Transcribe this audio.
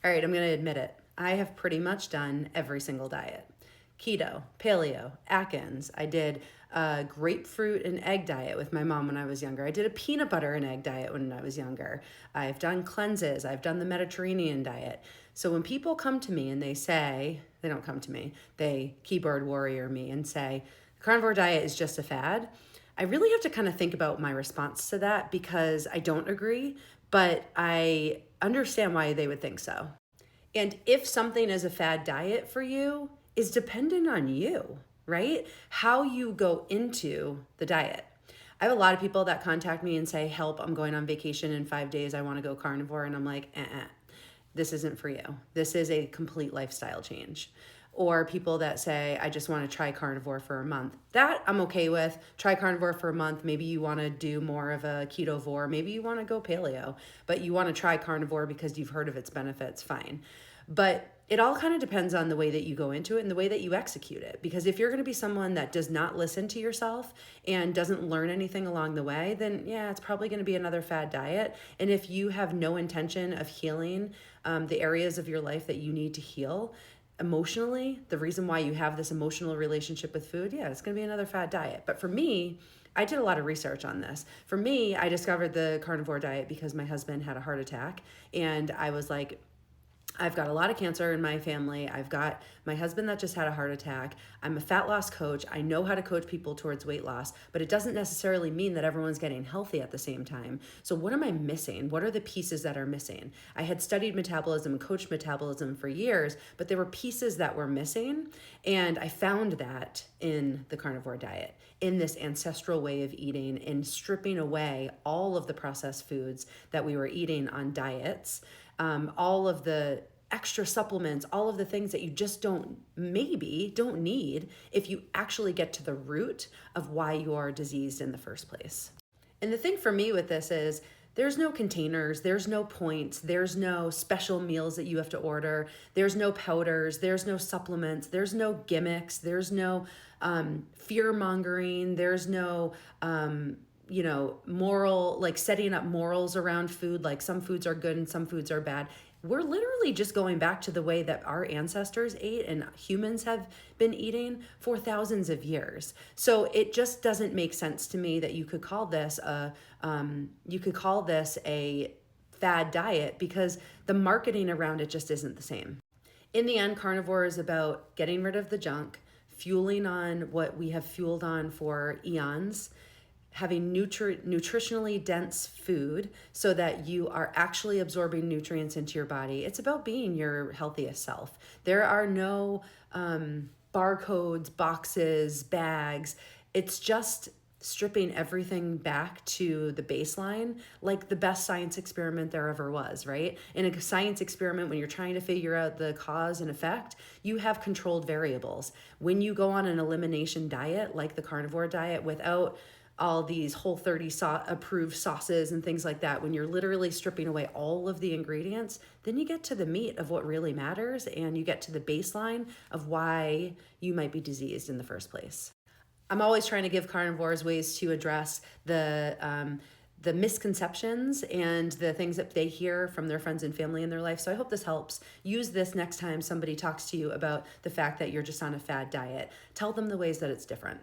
All right, I'm going to admit it. I have pretty much done every single diet. Keto, paleo, Atkins. I did a grapefruit and egg diet with my mom when I was younger. I did a peanut butter and egg diet when I was younger. I've done cleanses. I've done the Mediterranean diet. So when people come to me and they say, they don't come to me, they keyboard warrior me and say, the carnivore diet is just a fad. I really have to kind of think about my response to that because I don't agree, but I understand why they would think so. And if something is a fad diet for you is dependent on you, right? How you go into the diet. I have a lot of people that contact me and say, help, I'm going on vacation in 5 days. I want to go carnivore. And I'm like, this isn't for you. This is a complete lifestyle change. Or people that say, I just want to try carnivore for a month. That I'm okay with. Try carnivore for a month. Maybe you want to do more of a ketovore. Maybe you want to go paleo, but you want to try carnivore because you've heard of its benefits. Fine. But it all kind of depends on the way that you go into it and the way that you execute it. Because if you're going to be someone that does not listen to yourself and doesn't learn anything along the way, then yeah, it's probably going to be another fad diet. And if you have no intention of healing the areas of your life that you need to heal emotionally, the reason why you have this emotional relationship with food, yeah, it's going to be another fad diet. But for me, I did a lot of research on this. For me, I discovered the carnivore diet because my husband had a heart attack. And I was like, I've got a lot of cancer in my family. I've got my husband that just had a heart attack. I'm a fat loss coach. I know how to coach people towards weight loss, but it doesn't necessarily mean that everyone's getting healthy at the same time. So what am I missing? What are the pieces that are missing? I had studied metabolism and coached metabolism for years, but there were pieces that were missing. And I found that in the carnivore diet, in this ancestral way of eating, in stripping away all of the processed foods that we were eating on diets. All of the extra supplements, all of the things that you just don't need if you actually get to the root of why you're diseased in the first place. And the thing for me with this is there's no containers, there's no points, there's no special meals that you have to order, there's no powders, there's no supplements, there's no gimmicks, there's no fear mongering, there's no moral, like setting up morals around food, like some foods are good and some foods are bad. We're literally just going back to the way that our ancestors ate and humans have been eating for thousands of years. So it just doesn't make sense to me that you could call this a fad diet because the marketing around it just isn't the same. In the end, carnivore is about getting rid of the junk, fueling on what we have fueled on for eons, having nutritionally dense food so that you are actually absorbing nutrients into your body. It's about being your healthiest self. There are no barcodes, boxes, bags. It's just stripping everything back to the baseline, like the best science experiment there ever was, right? In a science experiment, when you're trying to figure out the cause and effect, you have controlled variables. When you go on an elimination diet, like the carnivore diet, without all these Whole30 approved sauces and things like that, when you're literally stripping away all of the ingredients, then you get to the meat of what really matters and you get to the baseline of why you might be diseased in the first place. I'm always trying to give carnivores ways to address the misconceptions and the things that they hear from their friends and family in their life. So I hope this helps. Use this next time somebody talks to you about the fact that you're just on a fad diet. Tell them the ways that it's different.